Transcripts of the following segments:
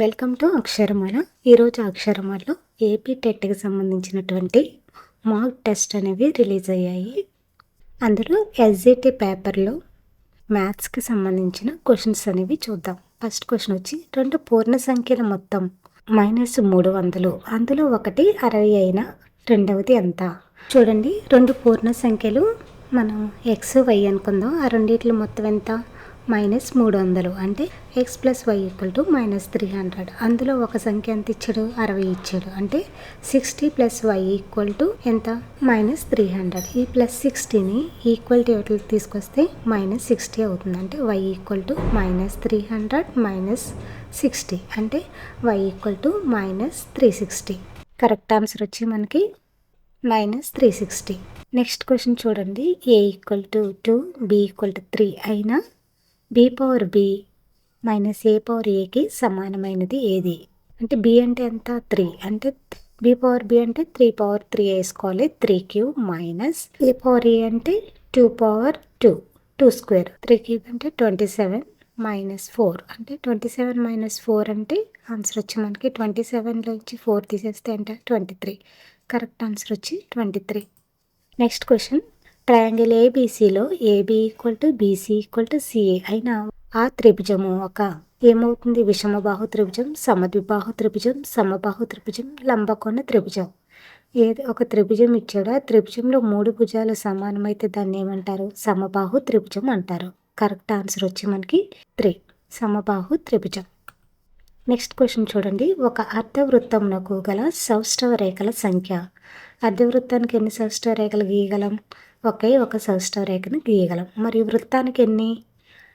Welcome to అక్షరమాల. ఈరోజు అక్షరమాలలో AP టెట్కి సంబంధించినటువంటి mock test అనేవి రిలీజ్ అయ్యాయి. అందులో ఎస్జిటి పేపర్లో మ్యాథ్స్కి సంబంధించిన క్వశ్చన్స్ అనేవి చూద్దాం. ఫస్ట్ క్వశ్చన్ వచ్చి 2 పూర్ణ సంఖ్యల మొత్తం -300, అందులో ఒకటి 60 అయినా రెండవది ఎంత? చూడండి, 2 పూర్ణ సంఖ్యలు మనం ఎక్స్ వై అనుకుందాం. ఆ రెండిట్లో మొత్తం ఎంత? -300, అంటే x + y = -300. అందులో ఒక సంఖ్య ఎంత ఇచ్చాడు? 60 ఇచ్చాడు. అంటే 60 + y = ఎంత? -300. ఈ +60ని ఈక్వల్ టు తీసుకొస్తే -60 అవుతుంది. అంటే y = -300 - 60, అంటే y = -360. కరెక్ట్ ఆన్సర్ వచ్చి మనకి -360. నెక్స్ట్ క్వశ్చన్ చూడండి. a = 2, b = 3 అయినా b/b - a/aకి సమానమైనది ఏది? అంటే b అంటే ఎంత? 3, అంటే b/b అంటే 3/3 వేసుకోవాలి. 3³ - a/a అంటే 2/2, 2² 3³ అంటే 27 - 4, అంటే 27 - 4 అంటే ఆన్సర్ వచ్చి మనకి 27లో నుంచి 4 తీసేస్తే అంటే 23. కరెక్ట్ ఆన్సర్ వచ్చి 23. Next question. ట్రయాంగిల్ ఏబీసీలో ఏబీ = బీసీ = సిఏ అయినా ఆ త్రిభుజము ఒక ఏమవుతుంది? విషమబాహు త్రిభుజం, సమద్విబాహు త్రిభుజం, సమబాహు త్రిభుజం, లంబకోణ త్రిభుజం. ఏది ఒక త్రిభుజం ఇచ్చాడు. ఆ త్రిభుజంలో 3 భుజాలు సమానమైతే దాన్ని ఏమంటారు? సమబాహు త్రిభుజం అంటారు. కరెక్ట్ ఆన్సర్ వచ్చి మనకి 3, సమబాహు త్రిభుజం. నెక్స్ట్ క్వశ్చన్ చూడండి. ఒక అర్ధవృత్తమునకు గల సౌష్ఠవ రేఖల సంఖ్య. అర్ధవృత్తానికి ఎన్ని సౌష్ఠవ రేఖలు గీయగలం? ఒక సౌష్ఠవ రేఖను గీయగలం. మరియు వృత్తానికి ఎన్ని?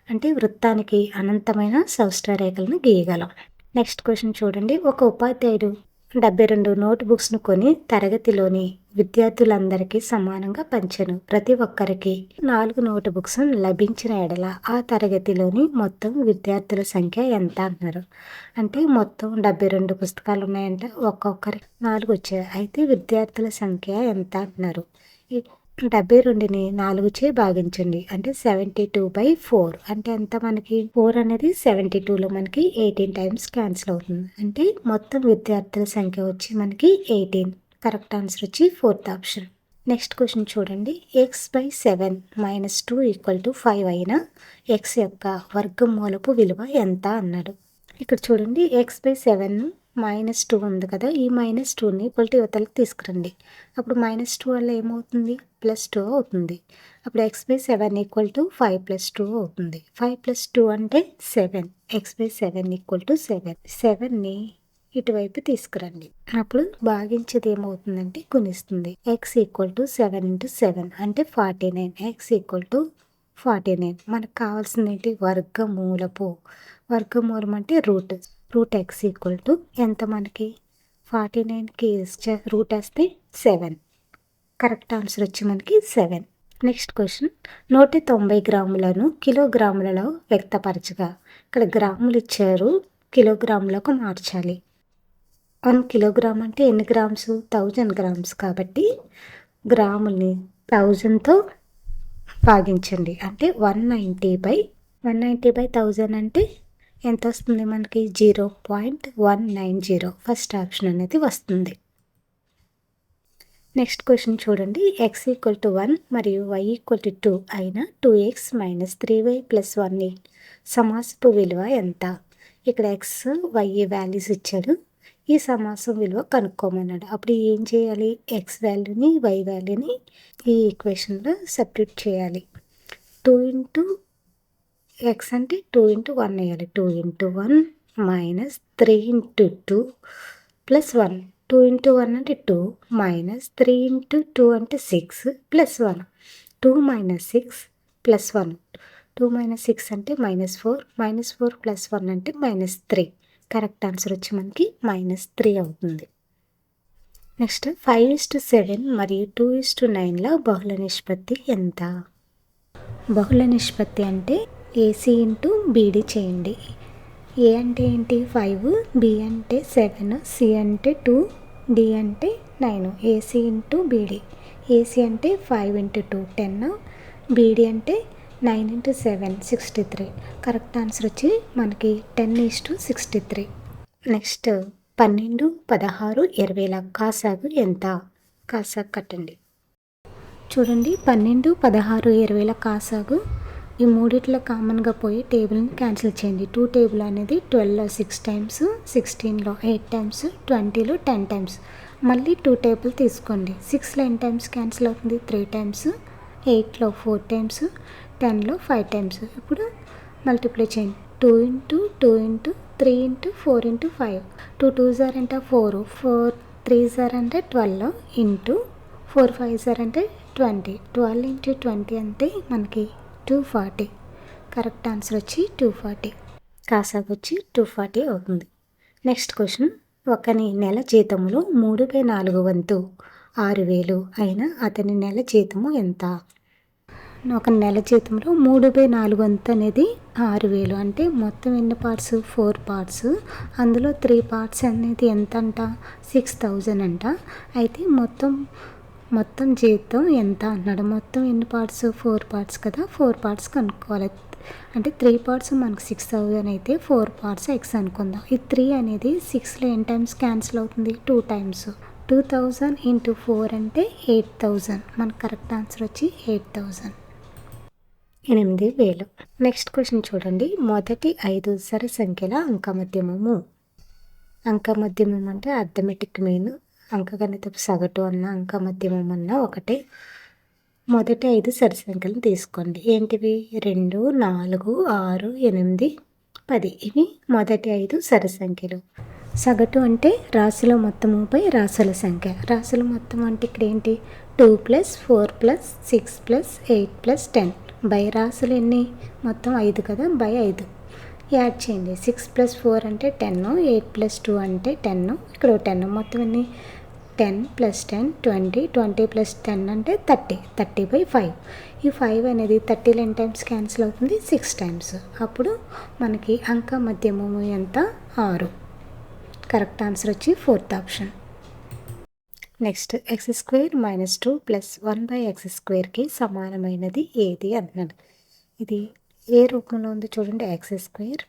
అంటే వృత్తానికి అనంతమైన సౌష్ఠవ రేఖలను గీయగలం. నెక్స్ట్ క్వశ్చన్ చూడండి. ఒక ఉపాధ్యాయుడు 72 నోట్ బుక్స్ను కొని తరగతిలోని విద్యార్థులందరికీ సమానంగా పంచెను. ప్రతి ఒక్కరికి 4 నోట్ బుక్స్ లభించిన ఎడల ఆ తరగతిలోని మొత్తం విద్యార్థుల సంఖ్య ఎంత అన్నారు? అంటే మొత్తం 72 పుస్తకాలు ఉన్నాయంట, ఒక్కొక్కరికి 4 వచ్చాయి. అయితే విద్యార్థుల సంఖ్య ఎంత అంటున్నారు? 72ని 4చే భాగించండి. అంటే 72/4, అంటే ఎంత మనకి? 4 అనేది 72లో మనకి 18 టైమ్స్ క్యాన్సిల్ అవుతుంది. అంటే మొత్తం విద్యార్థుల సంఖ్య వచ్చి మనకి 18. కరెక్ట్ ఆన్సర్ వచ్చి 4th ఆప్షన్. నెక్స్ట్ క్వశ్చన్ చూడండి. x/7 - 2 = 5 అయినా x యొక్క వర్గమూలపు విలువ ఎంత అన్నాడు? ఇక్కడ చూడండి, x/7 -2 ఉంది కదా, ఈ -2ని యువతలకు తీసుకురండి. అప్పుడు -2 వల్ల ఏమవుతుంది? +2 అవుతుంది. అప్పుడు x/7 = 5 + 2 అవుతుంది. 5 + 2 అంటే 7. x/7 = 7. 7ని ఇటువైపు తీసుకురండి. అప్పుడు భాగించేది ఏమవుతుందంటే గుణిస్తుంది. x = 7 × 7 అంటే 49. x = 49. మనకు కావాల్సింది ఏంటి? వర్గమూలం అంటే రూట్ x = ఎంత మనకి? 49కి రూట్ వేస్తే 7. కరెక్ట్ ఆన్సర్ వచ్చి మనకి 7. Next question. 190 గ్రాములను కిలోగ్రాములలో వ్యక్తపరచగా. ఇక్కడ గ్రాములు ఇచ్చారు, కిలోగ్రాములకు మార్చాలి. 1 కిలోగ్రామ్ అంటే ఎన్ని గ్రామ్స్? 1000 గ్రామ్స్. కాబట్టి గ్రాముల్ని 1000తో భాగించండి. అంటే 190/1000 అంటే ఎంత వస్తుంది మనకి? 0.190. ఫస్ట్ ఆప్షన్ అనేది వస్తుంది. నెక్స్ట్ క్వశ్చన్ చూడండి. x = 1 మరియు y = 2 అయినా 2x - 3y + 1 సమాసపు విలువ ఎంత? ఇక్కడ x, y వాల్యూస్ ఇచ్చాడు. ఈ సమాసం విలువ కనుక్కోమన్నాడు. అప్పుడు ఏం చేయాలి? x వాల్యూని y వాల్యూని ఈ ఈక్వేషన్లో సబ్స్టిట్యూట్ చేయాలి. 2 × x అంటే 2 × 1 వేయాలి. 2 × 1 - 3 × 2 + 1. 2 × 1 అంటే 2 - 3 × 2 అంటే 6 + 1. 2 - 6 + 1. 2 - 6 అంటే -4. -4 + 1 అంటే -3. కరెక్ట్ ఆన్సర్ వచ్చి మనకి -3 అవుతుంది. నెక్స్ట్ 5:7 మరియు 2:9ల బహుళ నిష్పత్తి ఎంత? బహుళ నిష్పత్తి అంటే AC × BD చేయండి. A అంటే ఏంటి? 5, B అంటే 7, C అంటే 2, D అంటే 9. AC × BD. AC అంటే 5 × 2 10, BD అంటే 9 × 7 63. కరెక్ట్ ఆన్సర్ వచ్చి మనకి 10:63. నెక్స్ట్ 12, 16, 20ల కాసాగు ఎంత? కాసాగు కట్టండి. చూడండి 12, 16, 20ల కాసాగు ఈ మూడిట్లో కామన్గా పోయి టేబుల్ని క్యాన్సిల్ చేయండి. 2 టేబుల్ అనేది 12లో 6 టైమ్స్, 16లో 8 టైమ్స్, 20లో 10 టైమ్స్. మళ్ళీ 2 టేబుల్ తీసుకోండి. 6లో ఎన్ని టైమ్స్ క్యాన్సిల్ అవుతుంది? 3 టైమ్స్, 8లో 4 టైమ్స్, 10లో 5 టైమ్స్. ఇప్పుడు మల్టిప్లై చేయండి. 2 into 2 into 3 into 4 into 5. 2 2s are అంటే 4, 4 3s are అంటే 12 ఇంటూ 4 5s are అంటే 20. 12 ఇంటూ 20 అంటే మనకి 240. కరెక్ట్ ఆన్సర్ వచ్చి 240. కాసాగు వచ్చి 240 అవుతుంది. నెక్స్ట్ క్వశ్చన్, ఒకని నెల జీతములో 3/4 వంతు 6,000 అయినా అతని నెల జీతము ఎంత? ఒక నెల జీతంలో 3/4 వంతు అనేది 6,000 అంటే మొత్తం ఎన్ని పార్ట్స్? 4 పార్ట్స్. అందులో 3 పార్ట్స్ అనేది ఎంత అంట? 6,000 అంట. అయితే మొత్తం జీతం ఎంత అన్నాడు? మొత్తం ఎన్ని పార్ట్స్? 4 పార్ట్స్ కదా, 4 పార్ట్స్ కనుక్కోవాలి. అంటే 3 పార్ట్స్ మనకు 6,000 అయితే 4 పార్ట్స్ ఎక్స్ అనుకుందాం. ఈ 3 అనేది 6లో ఎన్ని టైమ్స్ క్యాన్సిల్ అవుతుంది? 2 టైమ్స్. 2000 ఇంటూ 4 అంటే 8,000. మనకు కరెక్ట్ ఆన్సర్ వచ్చి 8,000. 8,000. నెక్స్ట్ క్వశ్చన్ చూడండి, మొదటి 5 సరి సంఖ్యల అంకమధ్యమము. అంకమధ్యమం అంటే అర్థమెటిక్ మీన్, అంకగణితపు సగటు అన్న అంకమధ్యమం అన్న ఒకటే. మొదటి 5 సరి సంఖ్యలను తీసుకోండి. ఏంటివి? 2, 4, 6, 8, 10. ఇవి మొదటి 5 సరి సంఖ్యలు. సగటు అంటే రాశుల మొత్తముపై రాశుల సంఖ్య. రాశుల మొత్తం అంటే ఇక్కడ ఏంటి? 2 + 4 + 6 + 8 + 10. బై రాశులు ఎన్ని? మొత్తం 5 కదా, బై 5 యాడ్ చేయండి. 6 + 4 అంటే 10, 8 + 2 అంటే 10, ఇక్కడ 10. మొత్తం ఎన్ని? 10 + 10 20, 20 + 10 అంటే 30, 30/5. ఈ 5 అనేది 30లో ఎన్ని టైమ్స్ క్యాన్సిల్ అవుతుంది? 6 టైమ్స్. అప్పుడు మనకి అంక మధ్యమము ఎంత? 6. కరెక్ట్ ఆన్సర్ వచ్చి 4th ఆప్షన్. నెక్స్ట్, x² - 2 + 1/x²కి సమానమైనది ఏది అన్నాడు. ఇది ఏ రూపంలో ఉంది చూడండి. x²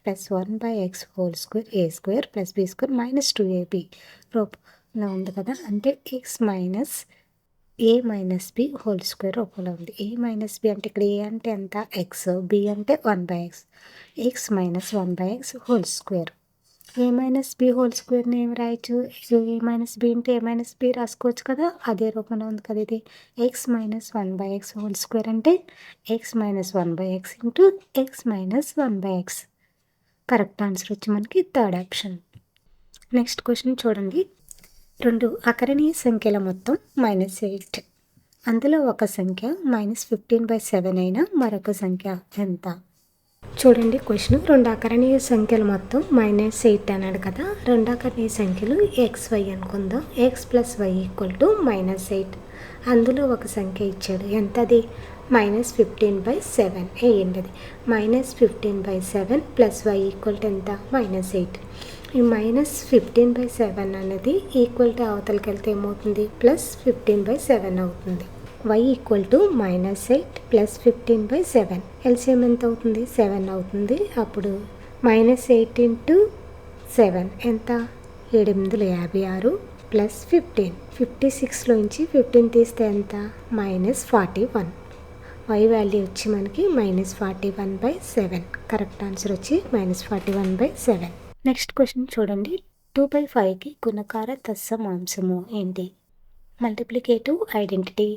+ 1/x² a² + b² - 2ab రూపంలో ఉంది కదా. అంటే x - a - b హోల్² రూపంలో ఉంది. a - b అంటే ఇక్కడ a అంటే ఎంత? x, b అంటే 1/x. x - 1/x². a - b హోల్² ఏమి రాయొచ్చు? a - b into a - b రాసుకోవచ్చు కదా. అదే రూపంలో ఉంది కదా ఇది. x - 1/x² అంటే x - 1/x into x - 1/x. Correct answer వచ్చి మనకి 3rd ఆప్షన్. నెక్స్ట్ క్వశ్చన్ చూడండి, 2 అకరణీయ సంఖ్యల మొత్తం -8. అందులో ఒక సంఖ్య -15/7 అయినా మరొక సంఖ్య ఎంత? చూడండి క్వశ్చన్, 2 అకరణీయ సంఖ్యల మొత్తం -8 అన్నాడు కదా. 2 అకరణీయ సంఖ్యలు xy అనుకుందాం. x + y = -8. అందులో ఒక సంఖ్య ఇచ్చాడు. ఎంతది? -15/7 వేయండి. అది -15/7 + y = ఎంత? -8. ఈ -15/7 అనేది ఈక్వల్ టు అవతలకి వెళ్తే ఏమవుతుంది? +15/7 అవుతుంది. y = -8 + 15/7. ఎల్సిఎం ఎంత అవుతుంది? 7 అవుతుంది. అప్పుడు -8 ఇంటూ 7 ఎంత? 7×8 = 56 + 15. 56లోంచి 15 తీస్తే ఎంత? -41. y వాల్యూ వచ్చి మనకి -41/7. కరెక్ట్ ఆన్సర్ వచ్చి -41/7. నెక్స్ట్ క్వశ్చన్ చూడండి, 2/5కి గుణకార తత్సమాంశము ఏంటి? Multiplicative identity.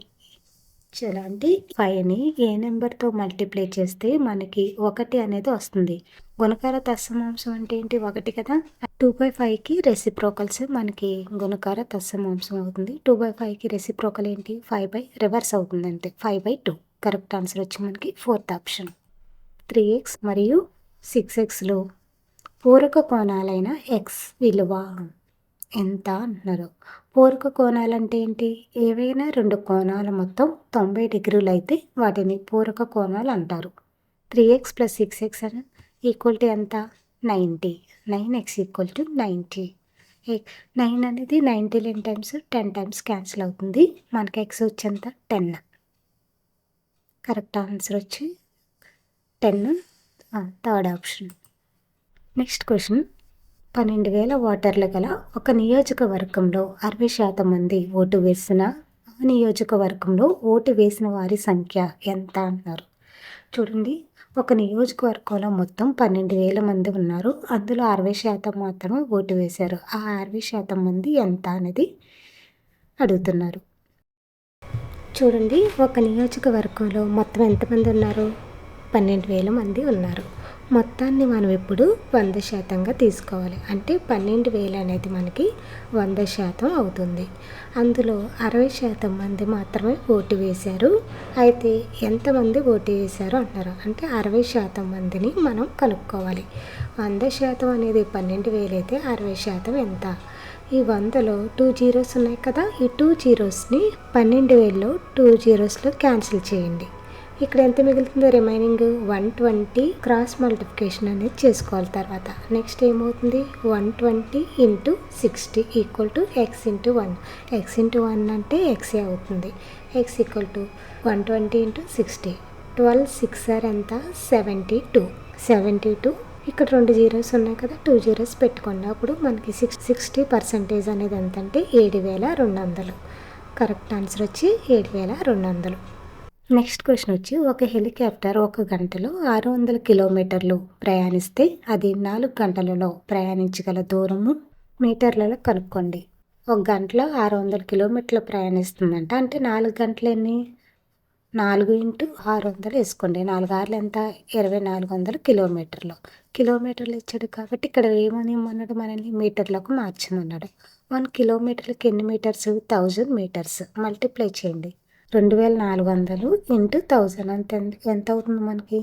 చాలా అంటే 5ని ఏ నెంబర్తో మల్టిప్లై చేస్తే మనకి 1 అనేది వస్తుంది. గుణకార తత్సమాంశం అంటే ఏంటి? 1 కదా. 2/5కి రెసిప్రోకల్స్ మనకి గుణకార తత్సమాంశం అవుతుంది. 2/5కి రెసిప్రోకల్ ఏంటి? 5 రివర్స్ అవుతుంది అంటే 5/2. కరెక్ట్ ఆన్సర్ వచ్చి మనకి 4th ఆప్షన్. 3x మరియు 6xలో పూరక కోణాలైన x విలువ ఎంత అంటున్నారు. పూరక కోణాలు అంటే ఏంటి? ఏవైనా 2 కోణాల మొత్తం 90 డిగ్రీలు అయితే వాటిని పూరక కోణాలు అంటారు. 3x + 6x = ఎంత? 90. 9x = 90. 9 అనేది 90 ఎన్ని టైమ్స్? 10 టైమ్స్ క్యాన్సిల్ అవుతుంది. మనకి x వచ్చి ఎంత? 10. కరెక్ట్ ఆన్సర్ వచ్చి 10, 3rd ఆప్షన్. నెక్స్ట్ క్వశ్చన్, 12,000 ఓటర్లు గల ఒక నియోజకవర్గంలో 60% మంది ఓటు వేసిన ఆ నియోజకవర్గంలో ఓటు వేసిన వారి సంఖ్య ఎంత అన్నారు. చూడండి, ఒక నియోజకవర్గంలో మొత్తం 12,000 మంది ఉన్నారు. అందులో 60% మాత్రమే ఓటు వేశారు. ఆ 60% మంది ఎంత అనేది అడుగుతున్నారు. చూడండి, ఒక నియోజకవర్గంలో మొత్తం ఎంతమంది ఉన్నారు? 12,000 మంది ఉన్నారు. మొత్తాన్ని మనం ఇప్పుడు 100% తీసుకోవాలి. అంటే 12,000 అనేది మనకి 100% అవుతుంది. అందులో 60% మంది మాత్రమే ఓటు వేశారు. అయితే ఎంతమంది ఓటు వేశారు అంటారు. అంటే 60% మందిని మనం కనుక్కోవాలి. 100% అనేది 12,000 అయితే 60% ఎంత? ఈ 100లో 2 జీరోస్ ఉన్నాయి కదా, ఈ 2 జీరోస్ని 12,000లో 2 జీరోస్లో క్యాన్సిల్ చేయండి. ఇక్కడ ఎంత మిగులుతుందో రిమైనింగ్ 120 క్రాస్ మల్టిప్లికేషన్ అనేది చేసుకోవాలి. తర్వాత నెక్స్ట్ ఏమవుతుంది? 120 into 60 equal to x into 1. X into 1 అంటే ఎక్సే అవుతుంది. X equal to 120 into 60. 12 6 are ఎంత? 72. ఇక్కడ 2 జీరోస్ ఉన్నాయి కదా, 2 జీరోస్ పెట్టుకోండి. అప్పుడు మనకి 60% అనేది ఎంత అంటే 7,200. కరెక్ట్ ఆన్సర్ వచ్చి 7,200. నెక్స్ట్ క్వశ్చన్ వచ్చి, ఒక హెలికాప్టర్ 1 గంటలో 600 కిలోమీటర్లు ప్రయాణిస్తే అది 4 గంటలలో ప్రయాణించగల దూరము మీటర్లలో కనుక్కోండి. 1 గంటలో 600 కిలోమీటర్లు ప్రయాణిస్తుందంట. అంటే 4 గంటలు ఎన్ని? 4 ఇంటూ 600 వేసుకోండి. 4 ఆరులు ఎంత? 2,400 కిలోమీటర్లు. కిలోమీటర్లు ఇచ్చాడు కాబట్టి ఇక్కడ ఏమని ఇమ్మన్నాడు? మనల్ని మీటర్లకు మార్చమన్నాడు. 1 కిలోమీటర్కి ఎన్ని మీటర్స్? 1000 మీటర్స్. మల్టిప్లై చేయండి. 2,400 ఇంటూ 1000 అంటే ఎంత అవుతుంది మనకి?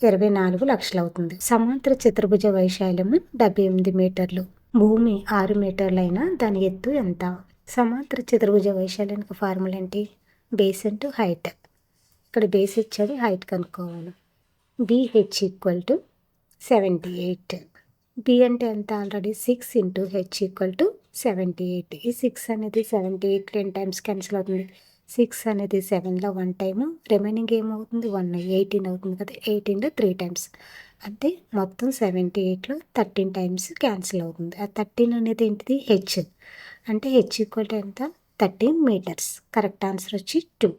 24 లక్షలు అవుతుంది. సమాంతర చతుర్భుజ వైశాల్యము 78 మీటర్లు. భూమి 6 మీటర్లు అయినా దాని ఎత్తు ఎంత? సమాంతర చతుర్భుజ వైశాల్యానికి ఫార్ములా ఏంటి? Base into height. ఇక్కడ బేస్ ఇచ్చాడు, హైట్ కనుక్కోవాలి. BH equal to 78. బి అంటే ఎంత? Already 6 into H equal to 78. ఈ 6 అనేది 78 10 టైమ్స్ క్యాన్సిల్ అవుతుంది. 6 అనేది 7లో 1 టైము, రిమైనింగ్ ఏమవుతుంది? 1 18 అవుతుంది కదా. 18లో 3 టైమ్స్ అంటే మొత్తం 78లో 13 టైమ్స్ క్యాన్సిల్ అవుతుంది. ఆ 13 అనేది ఏంటిది? హెచ్. అంటే హెచ్ ఈక్వల్ టు ఎంత? 13 మీటర్స్. కరెక్ట్ ఆన్సర్ వచ్చి 2.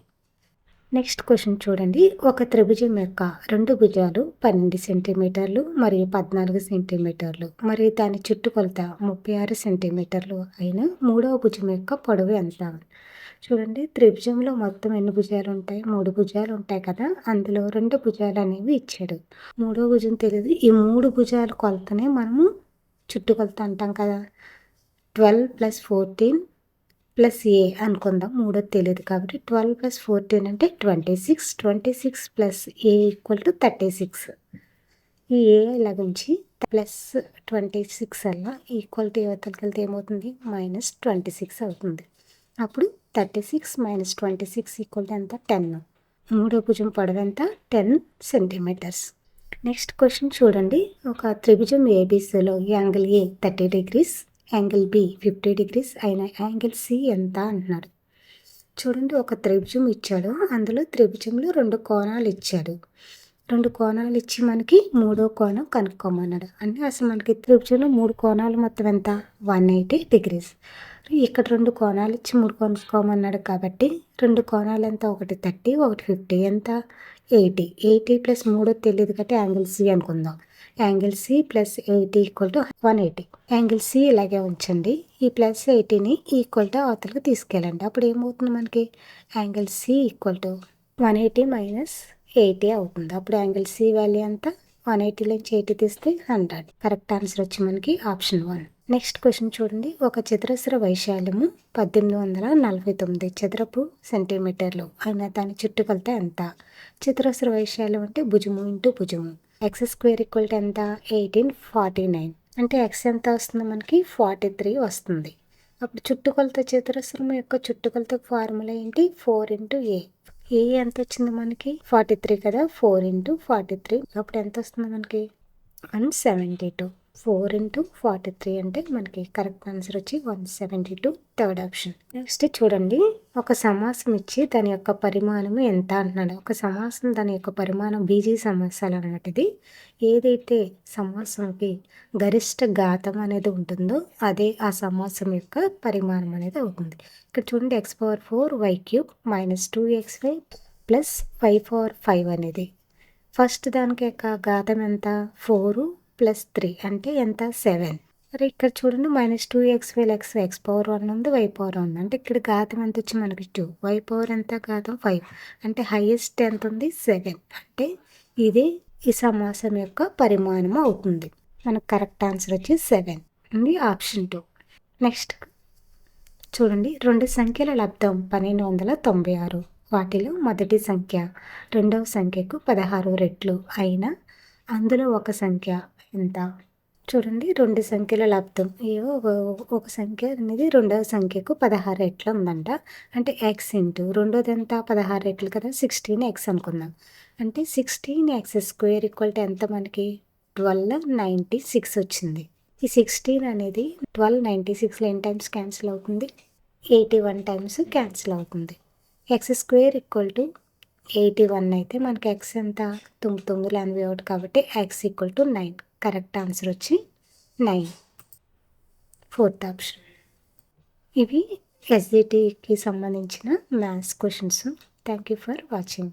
నెక్స్ట్ క్వశ్చన్ చూడండి, ఒక త్రిభుజం యొక్క 2 భుజాలు 12 సెంటీమీటర్లు మరియు 14 సెంటీమీటర్లు మరియు దాని చుట్టుకొలత 36 సెంటీమీటర్లు అయిన 3వ భుజం యొక్క పొడవు ఎంత? చూడండి, త్రిభుజంలో మొత్తం ఎన్ని భుజాలు ఉంటాయి? 3 భుజాలు ఉంటాయి కదా. అందులో 2 భుజాలు అనేవి ఇచ్చాడు. 3వ భుజం తెలియదు. ఈ 3 భుజాల కొలతనే మనము చుట్టుకొలత అంటాం కదా. 12 + 14 + ఏ అనుకుందాం. 3 తెలియదు కాబట్టి 12 + 14 అంటే 26. 26 + ఏ ఈక్వల్ టు 36. ఈ ఏ ఇలాగుంచి +26 అలా ఈక్వల్ టు యువతలకి వెళ్తే ఏమవుతుంది? -26 అవుతుంది. అప్పుడు 36 - 26 ఈక్వల్ టు ఎంత? 10. 3వ భుజం పొడవు ఎంత? 10 సెంటీమీటర్స్. నెక్స్ట్ క్వశ్చన్ చూడండి, ఒక త్రిభుజం ఏబీసీలో angle A 30 degrees, angle B 50 degrees అయిన యాంగిల్ సి ఎంత అంటున్నాడు. చూడండి, ఒక త్రిభుజం ఇచ్చాడు. అందులో త్రిభుజంలో 2 కోణాలు ఇచ్చాడు. 2 కోణాలు ఇచ్చి మనకి 3వ కోణం కనుక్కోమన్నాడు. అంటే అసలు మనకి త్రిభుజంలో 3 కోణాలు మొత్తం ఎంత? 180 degrees. ఇక్కడ 2 కోణాలు ఇచ్చి 3 కనుక్కోమన్నాడు కాబట్టి 2 కోణాలు ఎంత? ఒకటి 30, ఒకటి 50. ఎంత? 80. 80 + 3 తెలియదు కాబట్టి యాంగిల్ సి అనుకుందాం. Angle C + 80 equal to 180. Angle C ఇలాగే ఉంచండి. ఈ +80ని ఈక్వల్ టు అవతలకి తీసుకెళ్ళండి. అప్పుడు ఏమవుతుంది మనకి? యాంగిల్ సి ఈక్వల్ టు 180 - 80 అవుతుంది. అప్పుడు యాంగిల్ సి వాల్యూ ఎంత? 180లోంచి 80 తీస్తే 100. కరెక్ట్ ఆన్సర్ వచ్చి మనకి ఆప్షన్ 1. నెక్స్ట్ క్వశ్చన్ చూడండి, ఒక చతురస్ర వైశాల్యము 1849 చదరపు సెంటీమీటర్లు అయిన దాని చుట్టుకొలత ఎంత? చతురస్ర వైశాల్యం అంటే భుజము ఇంటూ భుజము. x² ఈక్వల్ టు ఎంత? 1849. అంటే x ఎంత వస్తుంది మనకి? 43 వస్తుంది. అప్పుడు చుట్టుకొలత చతురస్రం యొక్క చుట్టుకొలత ఫార్ములా ఏంటి? 4 × a. ఏ ఎంత వచ్చింది మనకి? 43 కదా. 4 × 43 అప్పుడు ఎంత వస్తుంది మనకి? 172. 4 × 43 అంటే మనకి కరెక్ట్ ఆన్సర్ వచ్చి 172. Third option. నెక్స్ట్ చూడండి, ఒక సమాసం ఇచ్చి దాని యొక్క పరిమాణం ఎంత అంటున్నాడు. ఒక సమాసం దాని యొక్క పరిమాణం బీజీ సమాసాలు అన్నమాట ఇది. ఏదైతే సమాసంకి గరిష్ట ఘాతం అనేది ఉంటుందో అదే ఆ సమాసం యొక్క పరిమాణం అనేది అవుతుంది. ఇక్కడ చూడండి x⁴y³ - 2xy ప్లస్ y⁴ అనేది ఫస్ట్ దానికి యొక్క ఘాతం ఎంత 4 + 3 అంటే ఎంత 7. మరి ఇక్కడ చూడండి -2xy x⁴1 ఉంది y⁴1 ఉంది. అంటే ఇక్కడ ఘాతం ఎంత వచ్చి మనకి 2, y⁴ ఎంత ఘాతం 5 అంటే హైయెస్ట్ ఎంత ఉంది 7. అంటే ఇది ఈ సమాసం యొక్క పరిమాణం అవుతుంది. మనకు కరెక్ట్ ఆన్సర్ వచ్చి 7 ఉంది ఆప్షన్ 2. నెక్స్ట్ చూడండి 2 సంఖ్యల లబ్ధం 1296. వాటిలో మొదటి సంఖ్య రెండవ సంఖ్యకు 16 రెట్లు అయినా అందులో ఒక సంఖ్య ఎంత? చూడండి 2 సంఖ్యల లబ్ధం ఒక సంఖ్య అనేది రెండవ సంఖ్యకు 16 రెట్లు ఉందంట. అంటే ఎక్స్ ఇంటూ రెండోది ఎంత 16 రెట్లు కదా 16x అనుకుందాం. అంటే 16x² ఎంత మనకి 1296 వచ్చింది. ఈ 16 అనేది 1296లో ఎన్ని టైమ్స్ క్యాన్సిల్ అవుతుంది 81 టైమ్స్ క్యాన్సిల్ అవుతుంది. x² = 81 అయితే మనకి x ఎంత 991 కాబట్టి x = 9. కరెక్ట్ ఆన్సర్ వచ్చి 9. 4th option. ఇవి ఎస్జిటికి సంబంధించిన maths questions. Thank you for watching.